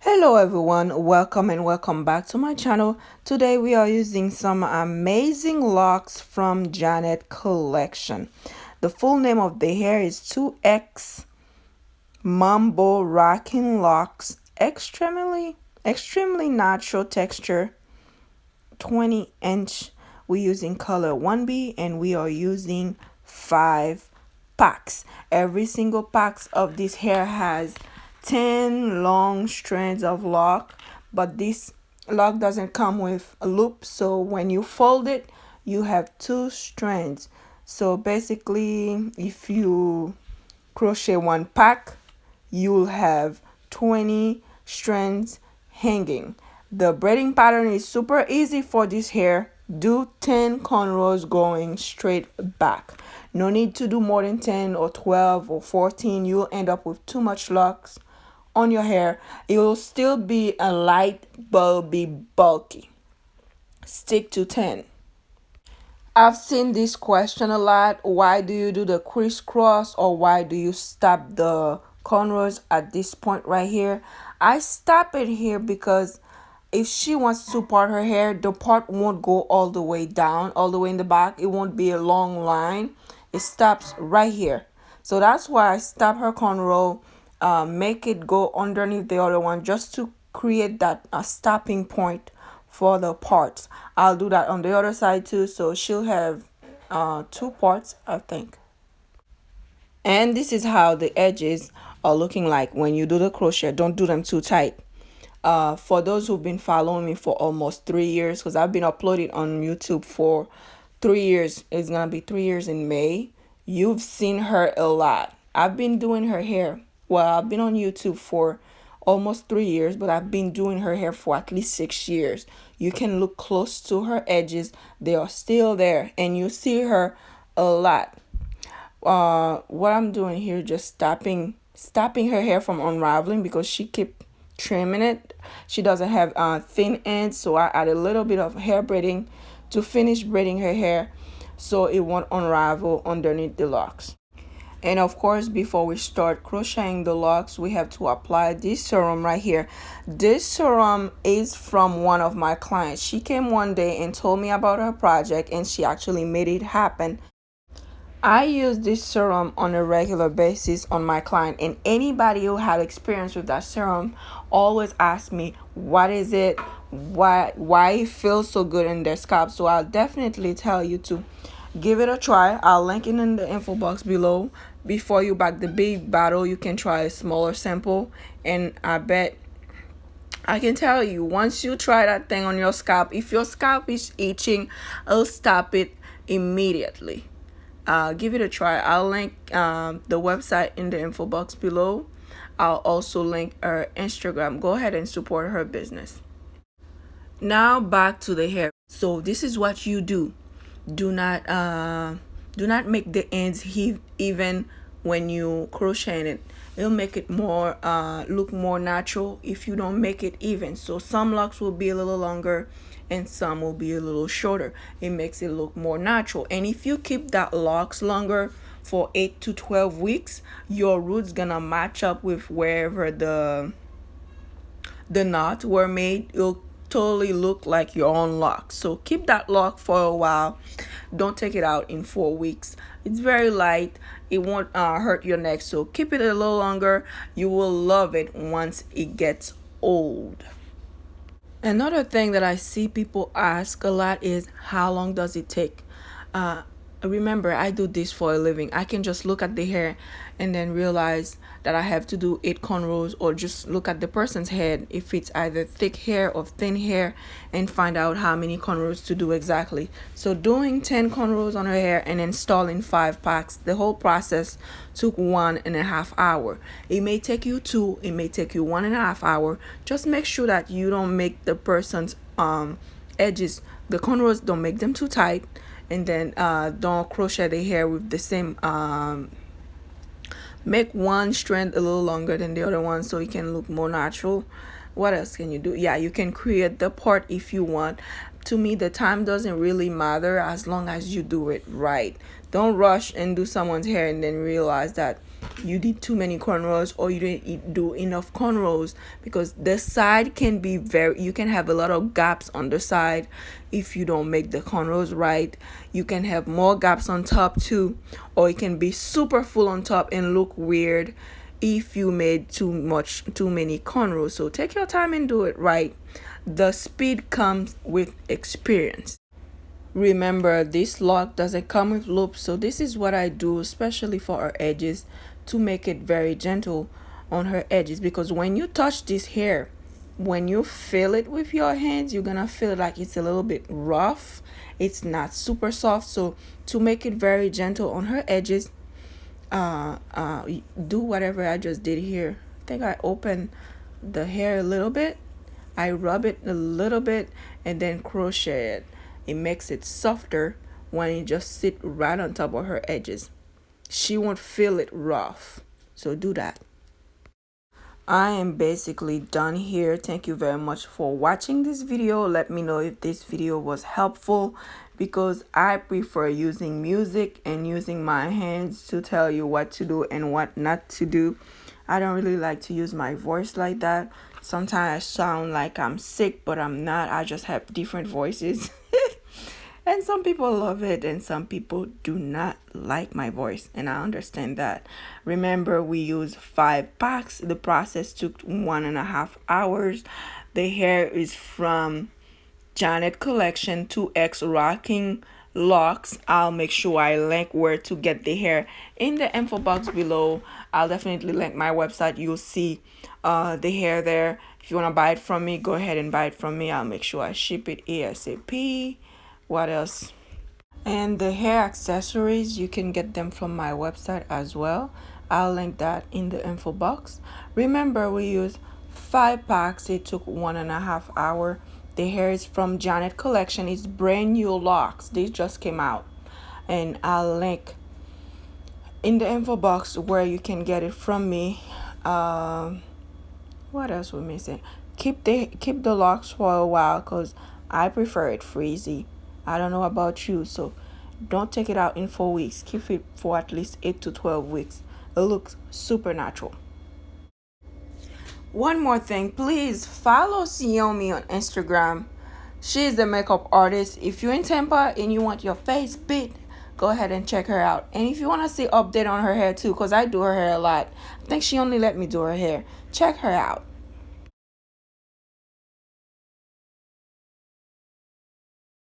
Hello everyone, welcome and welcome back to my channel. Today we are using some amazing locks from Janet collection. The full name of the hair is 2X MAMBO Rockin'Locs, extremely natural texture, 20-inch. We're using color 1B and we are using 5 packs. Every single pack of this hair has 10 long strands of lock, but this lock doesn't come with a loop, so when you fold it you have 2 strands. So basically if you crochet one pack you'll have 20 strands hanging. The braiding pattern is super easy for this hair. Do 10 cornrows going straight back. No need to do more than 10 or 12 or 14. You'll end up with too much locks on your hair. It will still be a light but be bulky. Stick to 10. I've seen this question a lot. Why do you do the crisscross, or why do you stop the cornrows at this point right here? I stop it here because if she wants to part her hair, the part won't go all the way down, all the way in the back. It won't be a long line. It stops right here. So that's why I stop her cornrow, make it go underneath the other one just to create that stopping point for the parts. I'll do that on the other side too, so she'll have 2 parts, I think. And this is how the edges are looking like when you do the crochet. Don't do them too tight. For those who've been following me for almost 3 years, because I've been uploading on YouTube for 3 years, it's gonna be 3 years in May. You've seen her a lot. I've been doing her hair. Well, I've been on YouTube for almost 3 years, but I've been doing her hair for at least 6 years. You can look close to her edges. They are still there and you see her a lot. What I'm doing here, just stopping her hair from unraveling because she keep trimming it. She doesn't have thin ends, so I add a little bit of hair braiding to finish braiding her hair so it won't unravel underneath the locks. And of course, before we start crocheting the locks, we have to apply this serum right here. This serum is from one of my clients. She came one day and told me about her project, and she actually made it happen. I use this serum on a regular basis on my client, and anybody who had experience with that serum always ask me what is it, why it feels so good in their scalp. So I'll definitely tell you to give it a try. I'll link it in the info box below. Before you buy the big bottle, you can try a smaller sample, and I bet I can tell you, once you try that thing on your scalp, if your scalp is itching, it'll stop it immediately. Give it a try. I'll link the website in the info box below. I'll also link her Instagram. Go ahead and support her business. Now back to the hair. So this is what you do. Do not make the ends even when you crochet it. It'll make it more look more natural if you don't make it even. So some locks will be a little longer and some will be a little shorter. It makes it look more natural. And if you keep that locks longer for 8 to 12 weeks, your roots gonna match up with wherever the knots were made. It'll totally look like your own lock. So keep that lock for a while. Don't take it out in 4 weeks. It's very light. It won't hurt your neck, so keep it a little longer. You will love it once it gets old. Another thing that I see people ask a lot is, how long does it take? Remember, I do this for a living. I can just look at the hair and then realize that I have to do 8 cornrows, or just look at the person's head if it's either thick hair or thin hair and find out how many cornrows to do exactly. So doing 10 cornrows on her hair and installing 5 packs, the whole process took 1.5 hours. It may take you 2, it may take you 1.5 hours. Just make sure that you don't make the person's edges, the cornrows, don't make them too tight. And then don't crochet the hair with the same make one strand a little longer than the other one so it can look more natural. What else can you do? Yeah, you can create the part if you want. To me, the time doesn't really matter as long as you do it right. Don't rush and do someone's hair and then realize that you did too many cornrows or you didn't do enough cornrows, because the side can be you can have a lot of gaps on the side if you don't make the cornrows right. You can have more gaps on top too, or it can be super full on top and look weird if you made too many cornrows. So take your time and do it right. The speed comes with experience. Remember, this lock doesn't come with loops, so this is what I do, especially for her edges, to make it very gentle on her edges. Because when you touch this hair, when you feel it with your hands, you're gonna feel like it's a little bit rough. It's not super soft. So to make it very gentle on her edges, do whatever I just did here. I think I opened the hair a little bit, I rub it a little bit, and then crochet it. It makes it softer when it just sit right on top of her edges. She won't feel it rough. So do that. I am basically done here. Thank you very much for watching this video. Let me know if this video was helpful, because I prefer using music and using my hands to tell you what to do and what not to do. I don't really like to use my voice like that. Sometimes I sound like I'm sick, but I'm not. I just have different voices. And some people love it and some people do not like my voice, and I understand that. Remember, we use 5 packs. The process took 1.5 hours. The hair is from Janet Collection 2X Rockin'Locs. I'll make sure I link where to get the hair in the info box below. I'll definitely link my website. You'll see the hair there. If you want to buy it from me, go ahead and buy it from me. I'll make sure I ship it ASAP. What else? And the hair accessories, you can get them from my website as well. I'll link that in the info box. Remember, we use 5 packs. It took 1.5 hours. The hair is from Janet Collection. It's brand new locks. These just came out. And I'll link in the info box where you can get it from me. What else we're missing? Keep the locks for a while, because I prefer it frizzy. I don't know about you, so don't take it out in 4 weeks. Keep it for at least 8 to 12 weeks. It looks super natural. One more thing, please follow Xiaomi on Instagram. She's a makeup artist. If you're in Tampa and you want your face beat, go ahead and check her out. And if you want to see update on her hair too, because I do her hair a lot. I think she only let me do her hair. Check her out.